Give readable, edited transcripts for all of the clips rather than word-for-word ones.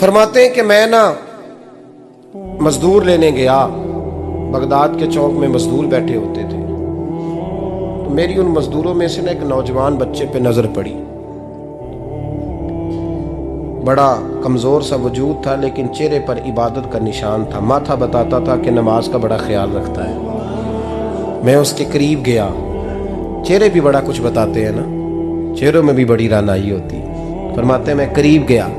फरमाते हैं कि मैं ना मजदूर लेने गया, बगदाद के चौक में मजदूर बैठे होते थे, तो मेरी उन मजदूरों में से ना एक नौजवान बच्चे पे नजर पड़ी। बड़ा कमजोर सा वजूद था, लेकिन चेहरे पर इबादत का निशान था। माथा बताता था कि नमाज का बड़ा ख्याल रखता है। मैं उसके करीब गया। चेहरे भी बड़ा कुछ बताते हैं ना, चेहरों में भी बड़ी रानाई होती है। फरमाते हैं मैं करीब गया,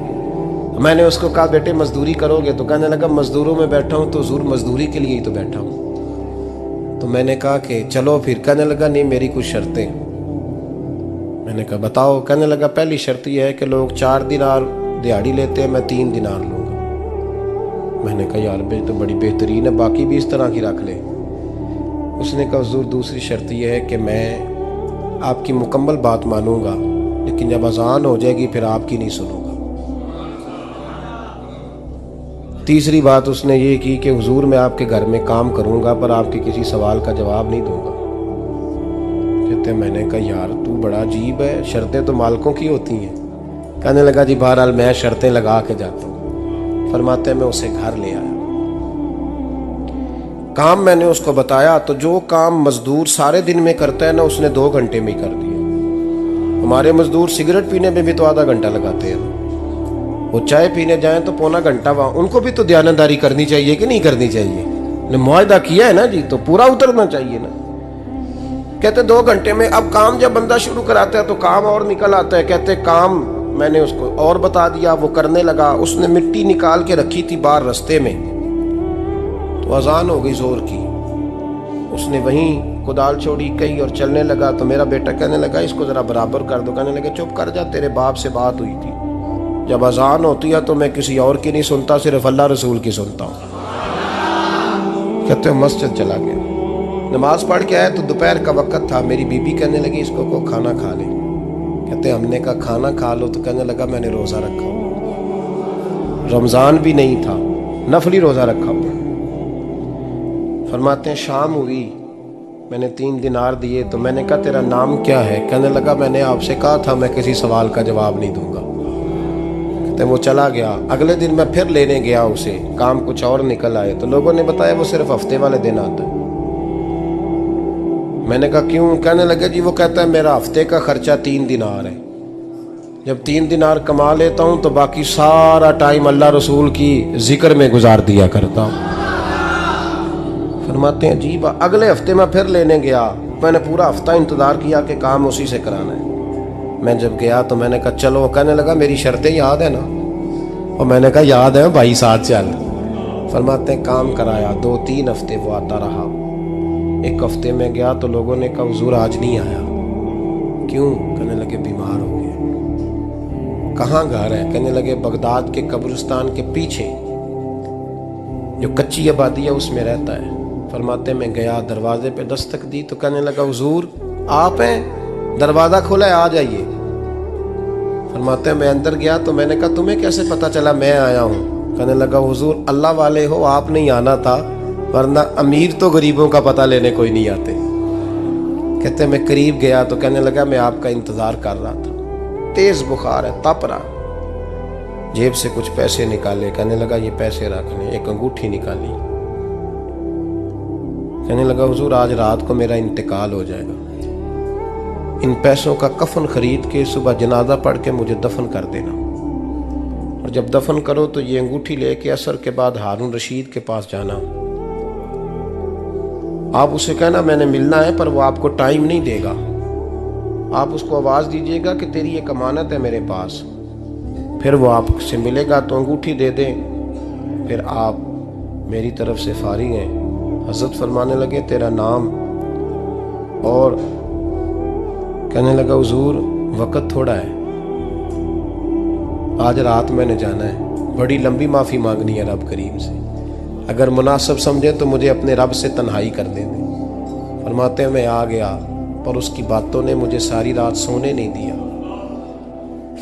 मैंने उसको कहा बेटे मजदूरी करोगे? तो कहने लगा मजदूरों में बैठा हूँ तो हुजूर मजदूरी के लिए ही तो बैठा हूँ। तो मैंने कहा कि चलो फिर। कहने लगा नहीं मेरी कुछ शर्तें। मैंने कहा बताओ। कहने लगा पहली शर्त यह है कि लोग 4 दिनार दिहाड़ी लेते हैं, मैं 3 दिनार लूँगा। मैंने कहा यार भाई तो बड़ी बेहतरीन है, बाकी भी इस तरह की रख ले। उसने कहा हुजूर दूसरी शर्त यह है कि मैं आपकी मुकम्मल बात मानूंगा, लेकिन जब अजान हो जाएगी फिर आपकी नहीं सुनूंगा। तीसरी बात उसने ये की कि हुजूर मैं आपके घर में काम करूंगा पर आपके किसी सवाल का जवाब नहीं दूंगा। कहते मैंने कहा यार तू बड़ा अजीब है, शर्तें तो मालिकों की होती हैं। कहने लगा जी बहरहाल मैं शर्तें लगा के जाता हूँ। फरमाते मैं उसे घर ले आया, काम मैंने उसको बताया, तो जो काम मजदूर सारे दिन में करता है ना उसने 2 घंटे में ही कर दिया। हमारे मजदूर सिगरेट पीने में भी तो आधा घंटा लगाते हैं, वो चाय पीने जाएं तो पौना घंटा वहां। उनको भी तो दयानतदारी करनी चाहिए कि नहीं करनी चाहिए? ने मुआहदा किया है ना जी, तो पूरा उतरना चाहिए ना। कहते 2 घंटे में। अब काम जब बंदा शुरू कराता है तो काम और निकल आता है। कहते काम मैंने उसको और बता दिया, वो करने लगा। उसने मिट्टी निकाल के रखी थी बाहर रास्ते में, तो अजान हो गई जोर की। उसने वहीं कुदाल छोड़ी कही और चलने लगा। तो मेरा बेटा कहने लगा इसको जरा बराबर कर दो। कहने लगे चुप कर जा, तेरे बाप से बात हुई थी, जब अजान होती है तो मैं किसी और की नहीं सुनता, सिर्फ अल्लाह रसूल की सुनता हूँ। कहते मस्जिद चला गया, नमाज पढ़ के आया तो दोपहर का वक्त था। मेरी बीबी कहने लगी इसको को खाना खा ले। कहते हमने कहा खाना खा लो, तो कहने लगा मैंने रोज़ा रखा हुआ, रमज़ान भी नहीं था, नफली रोज़ा रखा हुआ। फरमाते हैं शाम हुई, मैंने 3 दिनार दिए। तो मैंने कहा तेरा नाम क्या है? कहने लगा मैंने आपसे कहा था मैं किसी सवाल का जवाब नहीं दूंगा। कहते वो चला गया। अगले दिन मैं फिर लेने गया उसे, काम कुछ और निकल आए। तो लोगों ने बताया वो सिर्फ हफ्ते वाले दिन आता है। मैंने कहा क्यों? कहने लगे जी वो कहता है मेरा हफ्ते का खर्चा 3 दिनार है, जब 3 दिनार कमा लेता हूँ तो बाकी सारा टाइम अल्लाह रसूल की जिक्र में गुजार दिया करता हूँ। फरमाते हैं अजीब। अगले हफ्ते मैं फिर लेने गया, मैंने पूरा हफ्ता इंतजार किया कि काम उसी से कराना है। मैं जब गया तो मैंने कहा चलो। कहने लगा मेरी शर्तें याद है ना? और मैंने कहा याद है भाई साथ चल। फरमाते हैं काम कराया, 2-3 हफ्ते वो आता रहा। एक हफ्ते में गया तो लोगों ने कहा हुजूर आज नहीं आया। क्यों? कहने लगे बीमार हो गए। कहाँ घर है? कहने लगे बगदाद के कब्रिस्तान के पीछे जो कच्ची आबादी है उसमें रहता है। फरमाते मैं गया, दरवाजे पे दस्तक दी तो कहने लगा हुजूर आप हैं? दरवाज़ा खोला है, आ जाइए। फरमाते मैं अंदर गया तो मैंने कहा तुम्हें कैसे पता चला मैं आया हूँ? कहने लगा हुजूर अल्लाह वाले हो, आप नहीं आना था, वरना अमीर तो गरीबों का पता लेने कोई नहीं आते। कहते मैं करीब गया तो कहने लगा मैं आपका इंतज़ार कर रहा था, तेज़ बुखार है, तप रहा। जेब से कुछ पैसे निकाले, कहने लगा ये पैसे रख लें। एक अंगूठी निकाली, कहने लगा हुजूर आज रात को मेरा इंतकाल हो जाएगा, इन पैसों का कफन खरीद के सुबह जनाजा पढ़ के मुझे दफन कर देना, और जब दफन करो तो ये अंगूठी लेके असर के बाद हारून रशीद के पास जाना। आप उसे कहना मैंने मिलना है पर वो आपको टाइम नहीं देगा। आप उसको आवाज़ दीजिएगा कि तेरी एक अमानत है मेरे पास, फिर वो आपसे मिलेगा तो अंगूठी दे दें, फिर आप मेरी तरफ से फारिग हैं। हज़रत फरमाने लगे तेरा नाम? और कहने लगा हुजूर वक़्त थोड़ा है, आज रात मैंने जाना है, बड़ी लंबी माफ़ी मांगनी है रब करीम से, अगर मुनासिब समझे तो मुझे अपने रब से तन्हाई कर दे दें। फरमाते हैं मैं आ गया पर उसकी बातों ने मुझे सारी रात सोने नहीं दिया।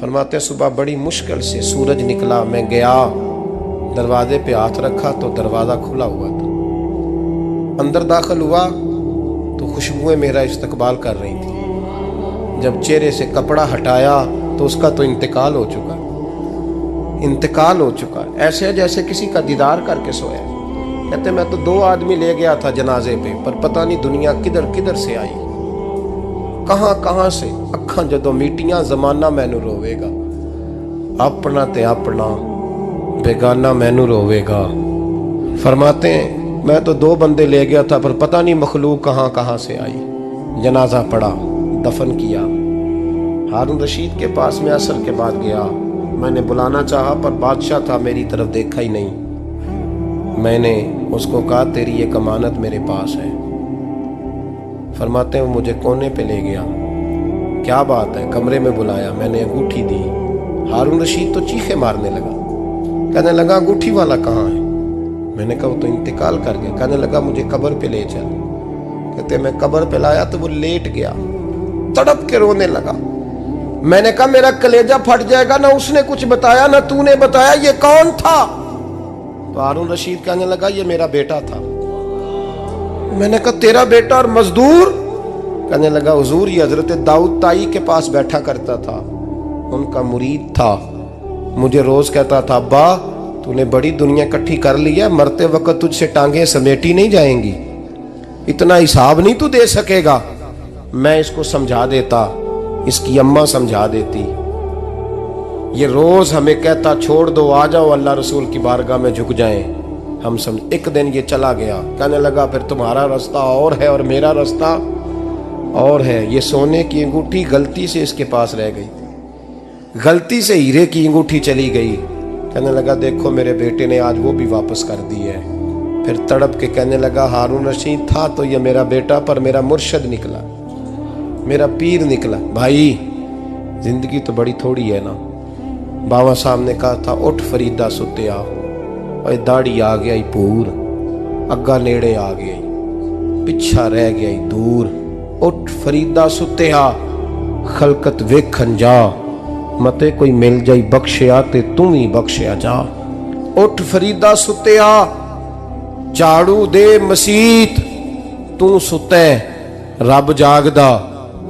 फरमाते हैं सुबह बड़ी मुश्किल से सूरज निकला, मैं गया दरवाजे पे हाथ रखा तो दरवाज़ा खुला हुआ था। अंदर दाखिल हुआ तो खुशबुएं मेरा इस्तकबाल कर रही थी। जब चेहरे से कपड़ा हटाया तो उसका तो इंतकाल हो चुका। इंतकाल हो चुका है, ऐसे है जैसे किसी का दीदार करके सोया। कहते मैं तो 2 आदमी ले गया था जनाजे पे, पर पता नहीं दुनिया किधर किधर से आई, कहां कहां से। अखां जदों मीटियां जमाना मैनू रोवेगा, अपना ते अपना बेगाना मैनू रोवेगा। फरमाते हैं मैं तो 2 बंदे ले गया था, पर पता नहीं मखलूक कहां कहां से आई। जनाजा पड़ा, दफन किया। हारून रशीद के पास में असर के बाद गया, मैंने बुलाना चाहा पर बादशाह था, मेरी तरफ देखा ही नहीं। मैंने उसको कहा तेरी एक अमानत मेरे पास है। फरमाते हैं वो मुझे कोने पे ले गया, क्या बात है, कमरे में बुलाया, मैंने अंगूठी दी। हारून रशीद तो चीखे मारने लगा, कहने लगा अंगूठी वाला कहाँ है? मैंने कहा वो तो इंतकाल कर गया। कहने लगा मुझे कब्र पे ले चल। कहते मैं कब्र पे लाया तो वो लेट गया, तड़प के रोने लगा। मैंने कहा मेरा कलेजा फट जाएगा, ना उसने कुछ बताया ना तूने बताया, ये कौन था? तो हारून रशीद कहने लगा ये मेरा बेटा था। मैंने कहा तेरा बेटा और मजदूर? कहने लगा हुजूर ये हजरत दाऊद ताई के पास बैठा करता था, उनका मुरीद था, मुझे रोज कहता था अब्बा तूने बड़ी दुनिया इकट्ठी कर ली है, मरते वक्त तुझसे टांगे समेटी नहीं जाएंगी, इतना हिसाब नहीं तू दे सकेगा। मैं इसको समझा देता, इसकी अम्मा समझा देती। ये रोज हमें कहता छोड़ दो, आ जाओ अल्लाह रसूल की बारगाह में झुक जाएं। हम समझ। एक दिन ये चला गया, कहने लगा फिर तुम्हारा रास्ता और है और मेरा रास्ता और है। ये सोने की अंगूठी गलती से इसके पास रह गई, गलती से हीरे की अंगूठी चली गई। कहने लगा देखो मेरे बेटे ने आज वो भी वापस कर दी है। फिर तड़प के कहने लगा हारून रशीद था तो ये मेरा बेटा, पर मेरा मुर्शद निकला, मेरा पीर निकला। भाई जिंदगी तो बड़ी थोड़ी है ना। बाबा साहब ने कहा था उठ फरीदा सुत्या, और दाढ़ी आ गया पूर, अग्गा नेड़े आ गया, पिछा रह गया दूर। उठ फरीदा सुत्या खलकत वेखन जा, मते कोई मिल जाई बख्शिया ते तू ही बख्शिया जा। उठ फरीदा सुत्या झाड़ू दे मसीत, तू सुते रब जागदा,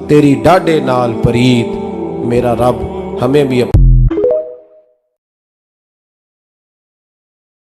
तेरी डाडे नाल परीत। मेरा रब हमें भी